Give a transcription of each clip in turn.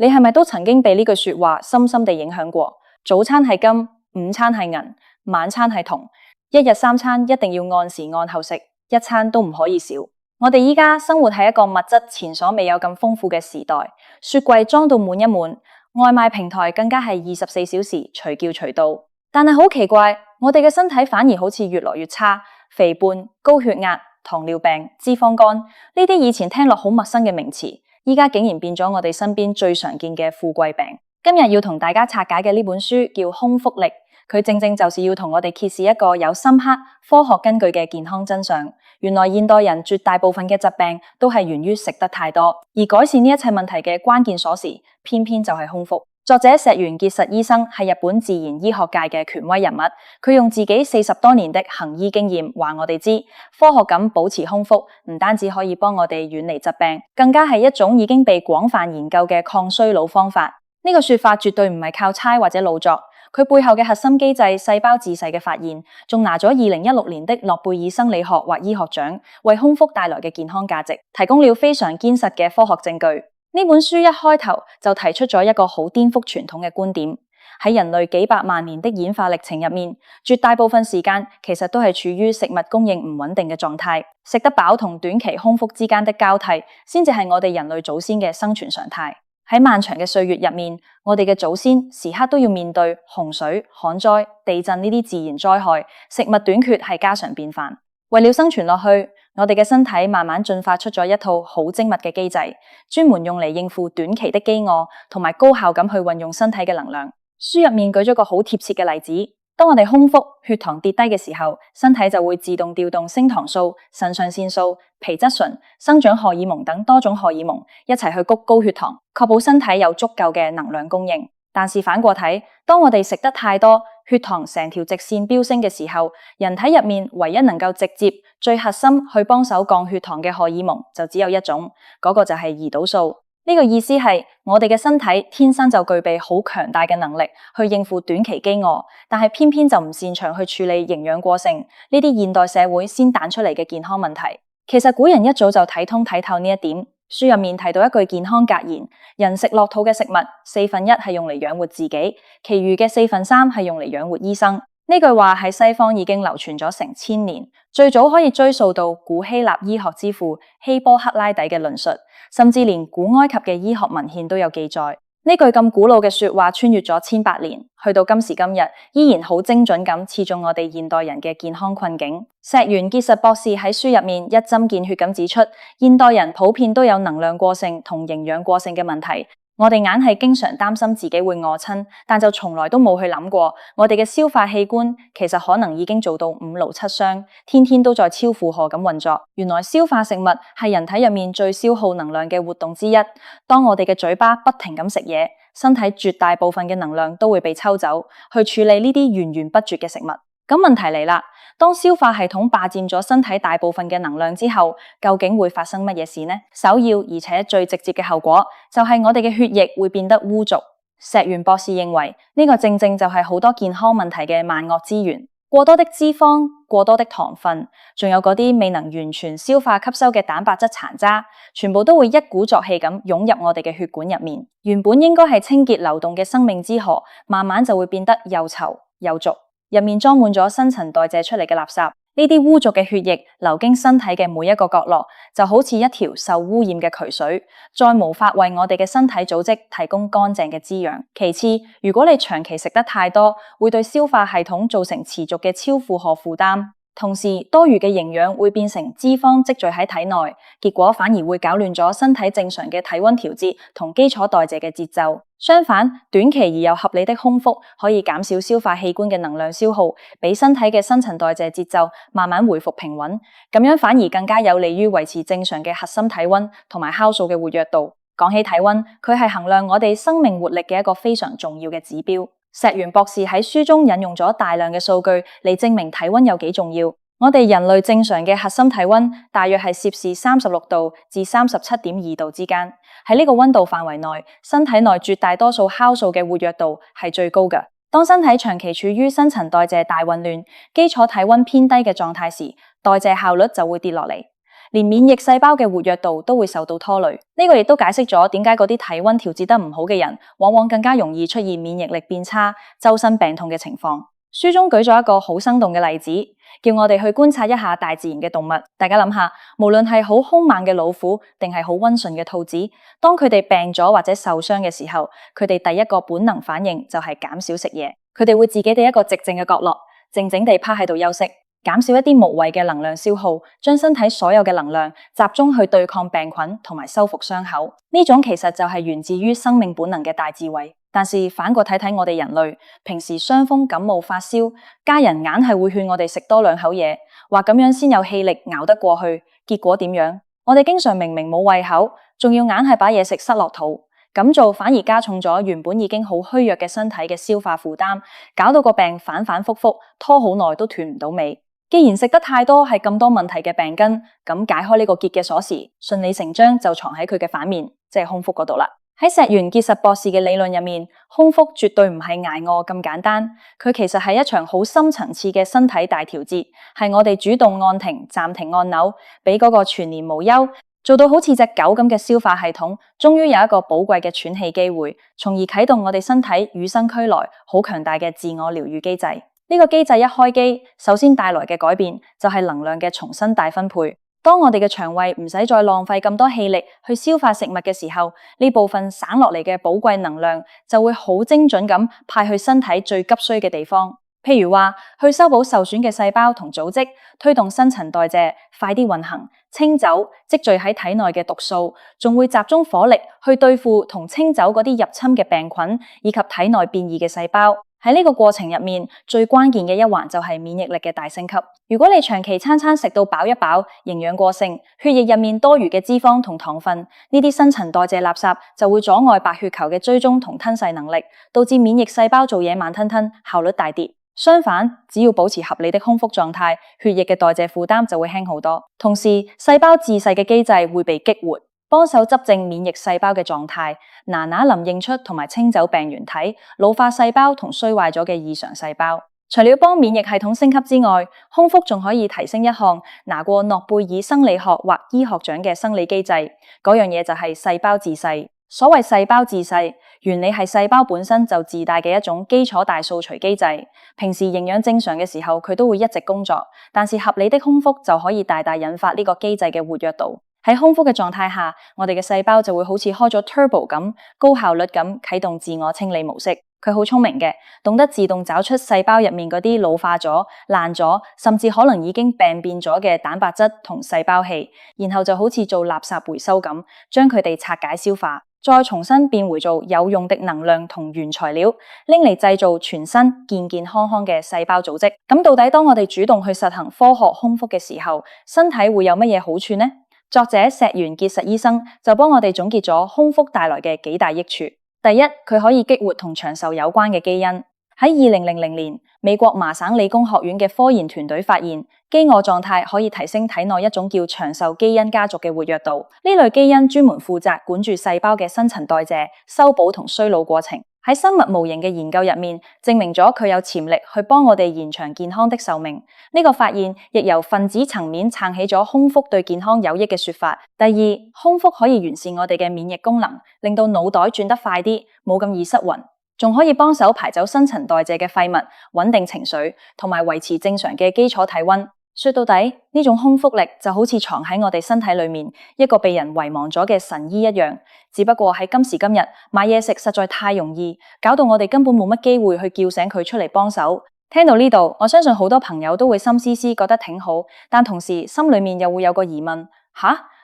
你係咪都曾經被呢句說話深深地影響過？早餐係金，午餐係銀，晚餐係銅，一日三餐一定要按時按候食，一餐都唔可以少。我哋依家生活喺一個物質前所未有咁豐富嘅時代，雪櫃裝到滿一滿，外賣平台更加係24小時隨叫隨到。但係好奇怪，我哋嘅身體反而好似越來越差，肥胖、高血壓、糖尿病、脂肪肝呢啲以前聽落好陌生嘅名詞，依家竟然變咗我哋身邊最常見嘅富貴病。今日要同大家拆解嘅呢本書叫《空腹力》，佢正正就是要同我哋揭示一個有深刻科學根據嘅健康真相。原來現代人絕大部分嘅疾病都係源於食得太多，而改善呢一切問題嘅關鍵鎖匙，偏偏就係空腹。作者石原結實醫生係日本自然醫學界嘅權威人物，佢用自己40多年的行醫經驗話我哋知，科學咁保持空腹唔單止可以幫我哋遠離疾病，更加係一種已經被廣泛研究嘅抗衰老方法。呢個說法絕對唔係靠猜或者老作，佢背後嘅核心機制細胞自噬嘅發現，仲拿咗2016年的諾貝爾生理學或醫學獎，為空腹帶來嘅健康價值提供了非常堅實嘅科學證據。呢本書一開頭就提出咗一個好顛覆傳統嘅觀點，喺人類幾百萬年的演化歷程入面，絕大部分時間其實都係處於食物供應唔穩定嘅狀態，食得飽同短期空腹之間的交替，先至係我哋人類祖先嘅生存常態。喺漫長嘅歲月入面，我哋嘅祖先時刻都要面對洪水、旱災、地震呢啲自然災害，食物短缺係家常便飯。為了生存落去，我哋嘅身體慢慢進化出咗一套好精密嘅機制，專門用嚟應付短期的飢餓，同埋高效咁去運用身體嘅能量。書入面舉咗個好貼切嘅例子，當我哋空腹，血糖跌低嘅時候，身體就會自動調動升糖素、腎上腺素、皮質醇、生長荷爾蒙等多種荷爾蒙一齊去谷高血糖，確保身體有足夠嘅能量供應。但是反過睇，當我哋食得太多，血糖成條直線飆升嘅時候，人體入面唯一能夠直接最核心去幫手降血糖嘅荷爾蒙就只有一種，嗰個就係胰島素。呢個意思係我哋嘅身體天生就具備好強大嘅能力去應付短期飢餓，但係偏偏就唔擅長去處理營養過剩呢啲現代社會先彈出嚟嘅健康問題。其實古人一早就睇通睇透呢一點。書入面提到一句健康格言：人食落肚嘅食物1/4係用嚟養活自己，其餘嘅3/4係用嚟養活醫生。呢句話喺西方已經流傳咗成1000年，最早可以追溯到古希臘醫學之父希波克拉底嘅論述，甚至連古埃及嘅醫學文獻都有記載。呢句咁古老嘅說話穿越咗千百年，去到今時今日，依然好精準咁刺中我哋現代人嘅健康困境。石原結實博士喺書入面一針見血咁指出，現代人普遍都有能量過剩同營養過剩嘅問題。我哋硬係經常擔心自己會餓親，但就從來都冇去諗過，我哋嘅消化器官其實可能已經做到5勞7傷，天天都在超負荷咁運作。原來消化食物係人體入面最消耗能量嘅活動之一。當我哋嘅嘴巴不停咁食嘢，身體絕大部分嘅能量都會被抽走，去處理呢啲源源不絕嘅食物。咁問題嚟啦，當消化系統霸佔咗身體大部分嘅能量之後，究竟會發生乜嘢事呢？首要而且最直接嘅後果，就係我哋嘅血液會變得污濁。石原博士認為，呢個正正就係好多健康問題嘅萬惡之源。過多的脂肪、過多的糖分，仲有嗰啲未能完全消化吸收嘅蛋白質殘渣，全部都會一鼓作氣咁湧入我哋嘅血管入面。原本應該係清潔流動嘅生命之河，慢慢就會變得又稠又濁。入面裝滿咗新陳代謝出嚟嘅垃圾，呢啲污濁嘅血液流經身體嘅每一個角落，就好似一條受污染嘅渠水，再無法為我哋嘅身體組織提供乾淨嘅滋養。其次，如果你長期食得太多，會對消化系統造成持續嘅超負荷負擔。同時，多餘嘅營養會變成脂肪積聚喺體內，結果反而會搞亂咗身體正常嘅體溫調節同基礎代謝嘅節奏。相反，短期而又合理的空腹可以減少消化器官嘅能量消耗，俾身體嘅新陳代謝節奏慢慢回復平穩，咁樣反而更加有利於維持正常嘅核心體溫同埋酵素嘅活躍度。講起體溫，佢係衡量我哋生命活力嘅一個非常重要嘅指標。石原博士喺書中引用咗大量嘅數據嚟證明體溫有幾重要。我哋人類正常嘅核心體溫大約係攝氏36度至37.2度之間。喺呢個溫度範圍內，身體內絕大多數酵素嘅活躍度係最高嘅。當身體長期處於新陳代謝大混亂、基礎體溫偏低嘅狀態時，代謝效率就會跌落嚟。連免疫細胞嘅活躍度都會受到拖累。呢個亦都解釋咗點解嗰啲體溫調節得唔好嘅人，往往更加容易出現免疫力變差、周身病痛嘅情況。書中舉咗一個好生動嘅例子，叫我哋去觀察一下大自然嘅動物。大家諗下，無論係好兇猛嘅老虎，定係好溫順嘅兔子，當佢哋病咗或者受傷嘅時候，佢哋第一個本能反應就係減少食嘢。佢哋會自己喺一個寂靜嘅角落，靜靜地趴喺度休息，減少一啲無謂嘅能量消耗，將身體所有嘅能量集中去對抗病菌同埋修復傷口。呢種其實就係源自於生命本能嘅大智慧。但是反過睇睇我哋人類，平時傷風感冒發燒，家人硬係會勸我哋食多2口嘢，話咁樣先有氣力熬得過去。結果點樣？我哋經常明明冇胃口，仲要硬係把嘢食塞落肚。咁做反而加重咗原本已經好虛弱嘅身體嘅消化負擔，搞到個病反反复复，拖好耐都斷唔到尾。既然食得太多係咁多問題嘅病根，咁解開呢個結嘅鎖匙，順理成章就藏喺佢嘅反面，即係空腹嗰度啦。喺石原結實博士嘅理論入面，空腹絕對唔係挨餓咁簡單，佢其實係一場好深層次嘅身體大調節，係我哋主動按停、暫停按鈕，俾嗰個全年無休，做到好似隻狗咁嘅消化系統，終於有一個寶貴嘅喘氣機會，從而啟動我哋身體與生俱來好強大嘅自我療癒機制。呢個機制一開機，首先帶來嘅改變就係能量嘅重新大分配。當我哋嘅腸胃唔使再浪費咁多氣力去消化食物嘅時候，呢部分省落嚟嘅寶貴能量就會好精準咁派去身體最急需嘅地方。譬如話去修補受損嘅細胞同組織，推動新陳代謝快啲運行，清走積聚喺體內嘅毒素，仲會集中火力去對付同清走嗰啲入侵嘅病菌以及體內變異嘅細胞。喺呢個過程入面，最關鍵嘅一環就係免疫力嘅大升級。如果你長期餐餐食到飽一飽，營養過剩，血液入面多餘嘅脂肪同糖分，呢啲新陳代謝垃圾就會阻礙白血球嘅追蹤同吞噬能力，導致免疫細胞做嘢慢吞吞，效率大跌。相反，只要保持合理的空腹狀態，血液嘅代謝負擔就會輕好多。同時，細胞自噬嘅機制會被激活，幫手執正免疫細胞嘅狀態，嗱臨認出同埋清走病原體、老化細胞同衰壞咗嘅異常細胞。除了幫免疫系統升級之外，空腹仲可以提升一項拿過諾貝爾生理學或醫學獎嘅生理機制，嗰樣嘢就係細胞自噬。所謂細胞自噬，原理係細胞本身就自帶嘅一種基礎大掃除機制。平時營養正常嘅時候，佢都會一直工作，但是合理的空腹就可以大大引發呢個機制嘅活躍度。喺空腹嘅狀態下，我哋嘅細胞就會好似開咗 turbo 咁，高效率咁啟動自我清理模式。佢好聰明嘅，懂得自動找出細胞入面嗰啲老化咗、爛咗，甚至可能已經病變咗嘅蛋白質同細胞器，然後就好似做垃圾回收咁，將佢哋拆解消化，再重新變回做有用的能量同原材料，拎嚟製造全新健健康康嘅細胞組織。咁到底當我哋主動去實行科學空腹嘅時候，身體會有乜嘢好處呢？作者石原結實醫生就幫我哋總結咗空腹帶來嘅幾大益處。第一，佢可以激活同長壽有關嘅基因。喺2000年，美國麻省理工學院嘅科研團隊發現，飢餓狀態可以提升體內一種叫長壽基因家族嘅活躍度。呢類基因專門負責管住細胞嘅新陳代謝、修補同衰老過程。喺生物模型嘅研究入面，證明咗佢有潛力去幫我哋延長健康的壽命。呢個發現亦由分子層面撐起咗空腹對健康有益嘅說法。第二，空腹可以完善我哋嘅免疫功能，令到腦袋轉得快啲，冇咁易失魂，仲可以幫手排走新陳代謝嘅廢物，穩定情緒，同埋維持正常嘅基礎體溫。說到底，呢種空腹力就好似藏喺我哋身體裏面一個被人遺忘咗嘅神醫一樣，只不過喺今時今日買嘢食實在太容易，搞到我哋根本冇乜機會去叫醒佢出嚟幫手。聽到呢度，我相信好多朋友都會心思思覺得挺好，但同時心裏面又會有個疑問：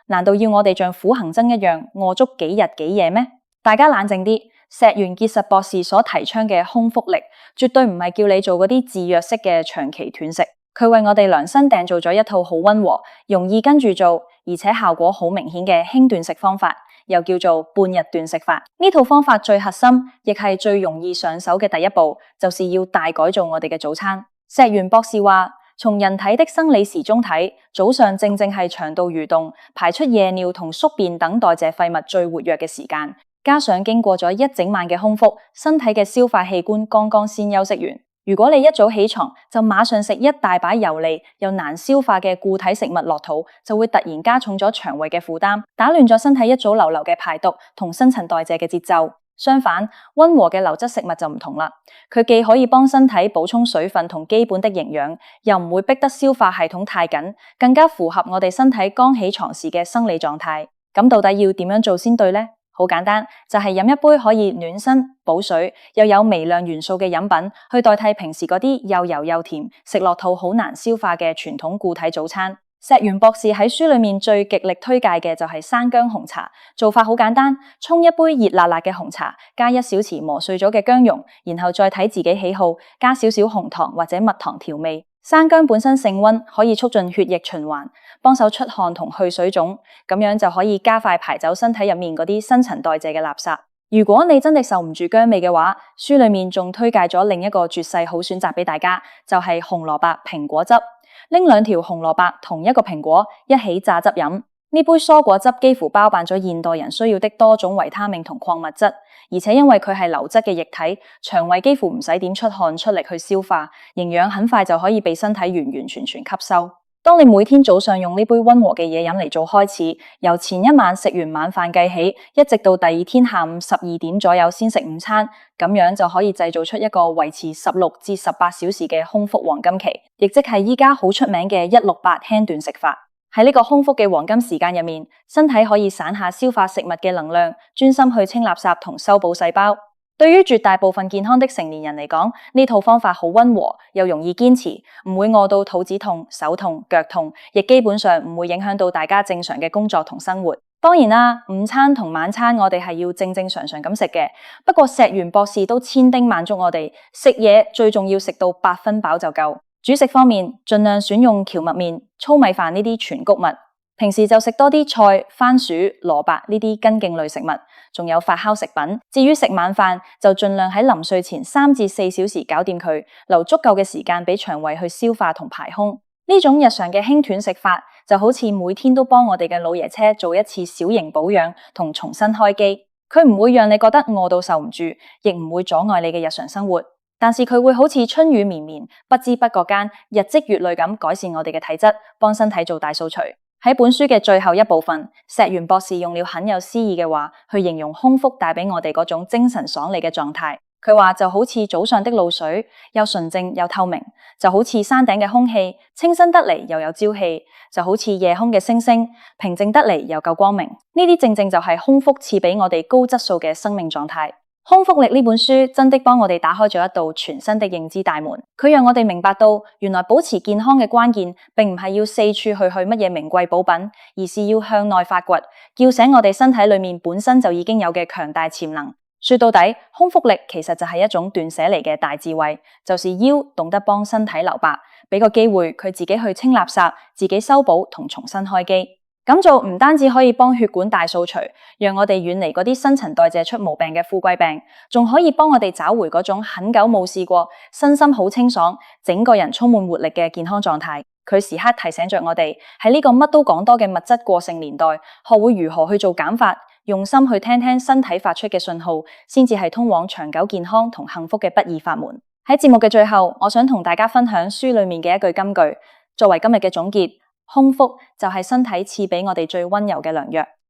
難道要我哋像苦行僧一樣餓足幾日幾夜咩？大家冷靜啲，石原結實博士所提倡嘅空腹力，絕對唔係叫你做嗰啲自虐式嘅長期斷食。佢為我哋量身訂造咗一套好溫和、容易跟住做，而且效果好明顯嘅輕斷食方法，又叫做半日斷食法。呢套方法最核心，亦係最容易上手嘅第一步，就是要大改造我哋嘅早餐。石原博士話，從人體的生理時鐘睇，早上正係腸道蠕動、排出夜尿同宿便等代謝廢物最活躍嘅時間，加上經過咗一整晚嘅空腹，身體嘅消化器官剛剛先休息完。如果你一早起床就馬上食一大把油膩又難消化嘅固體食物落肚，就會突然加重咗腸胃嘅負擔，打亂咗身體一早流流嘅排毒同新陳代謝嘅節奏。相反，溫和嘅流質食物就唔同啦，佢既可以幫身體補充水分同基本的營養，又唔會逼得消化系統太緊，更加符合我哋身體剛起床時嘅生理狀態。咁到底要點樣做先對呢？好簡單，就係飲一杯可以暖身、補水又有微量元素嘅飲品，去代替平時嗰啲又油又甜、食落肚好難消化嘅傳統固體早餐。石原博士喺書裏面最極力推介嘅就係生薑紅茶，做法好簡單，沖一杯熱辣辣嘅紅茶，加1小匙磨碎咗嘅薑蓉，然後再睇自己喜好，加少少紅糖或者蜜糖調味。生薑本身性溫，可以促進血液循環，幫手出汗同去水腫，咁樣就可以加快排走身體入面嗰啲新陳代謝嘅垃圾。如果你真係受唔住薑味嘅話，書裏面仲推介咗另一個絕世好選擇俾大家，就係紅蘿蔔蘋果汁。拎2條紅蘿蔔同一個蘋果一起榨汁飲，呢杯蔬果汁幾乎包辦咗現代人需要的多種維他命同礦物質，而且因為佢係流質嘅液體，腸胃幾乎唔使點出汗出力去消化，營養很快就可以被身體完完全全吸收。當你每天早上用呢杯溫和嘅嘢飲嚟做開始，由前一晚食完晚飯計起，一直到第二天下午12點左右先食午餐，咁樣就可以製造出一個維持16至18小時嘅空腹黃金期，亦即係依家好出名嘅168輕斷食法。喺呢個空腹嘅黃金時間入面，身體可以散下消化食物嘅能量，專心去清垃圾同修補細胞。對於絕大部分健康的成年人嚟講，呢套方法好溫和，又容易堅持，唔會餓到肚子痛、手痛、腳痛，亦基本上唔會影響到大家正常嘅工作同生活。當然啦，午餐同晚餐我哋係要正常咁食嘅，不過石原博士都千叮萬囑我哋，食嘢最重要食到8分飽就夠。煮食方面，盡量選用蕎麥麵、糙米飯呢啲全穀物。平時就食多啲菜、番薯、蘿蔔呢啲根莖類食物，仲有發酵食品。至於食晚飯，就盡量喺臨睡前3至4小時搞掂佢，留足夠嘅時間俾腸胃去消化同排空。呢種日常嘅輕斷食法，就好似每天都幫我哋嘅老爺車做一次小型保養同重新開機。佢唔會讓你覺得餓到受唔住，亦唔會阻礙你嘅日常生活。但是佢會好似春雨綿綿，不知不覺間日積月累咁改善我哋嘅體質，幫身體做大掃除。喺本書嘅最後一部分，石原博士用了很有詩意嘅話去形容空腹帶俾我哋嗰種精神爽利嘅狀態。佢話就好似早上的露水，又純淨又透明；就好似山頂嘅空氣，清新得嚟又有朝氣；就好似夜空嘅星星，平靜得嚟又夠光明。呢啲正正就係空腹賜俾我哋高質素嘅生命狀態。空腹力呢本書真的幫我哋打開咗一道全新的認知大門，佢讓我哋明白到原來保持健康嘅關鍵並唔係要四處去乜嘢名貴補品，而是要向內發掘，叫醒我哋身體裏面本身就已經有嘅強大潛能。說到底，空腹力其實就係一種斷捨離嘅大智慧，就是要懂得幫身體留白，俾個機會佢自己去清垃圾，自己修補同重新開機。咁做唔單止可以幫血管大掃除，讓我哋遠離嗰啲新陳代謝出毛病嘅富貴病，仲可以幫我哋找回嗰種很久冇試過、身心好清爽、整個人充滿活力嘅健康狀態。佢時刻提醒着我哋喺呢個乜都講多嘅物質過剩年代，學會如何去做減法，用心去聽聽身體發出嘅信號，先至係通往長久健康同幸福嘅不二法門。喺節目嘅最後，我想同大家分享書裏面嘅一句金句，作為今日嘅總結。空腹就係身體賜俾我哋最溫柔嘅良藥。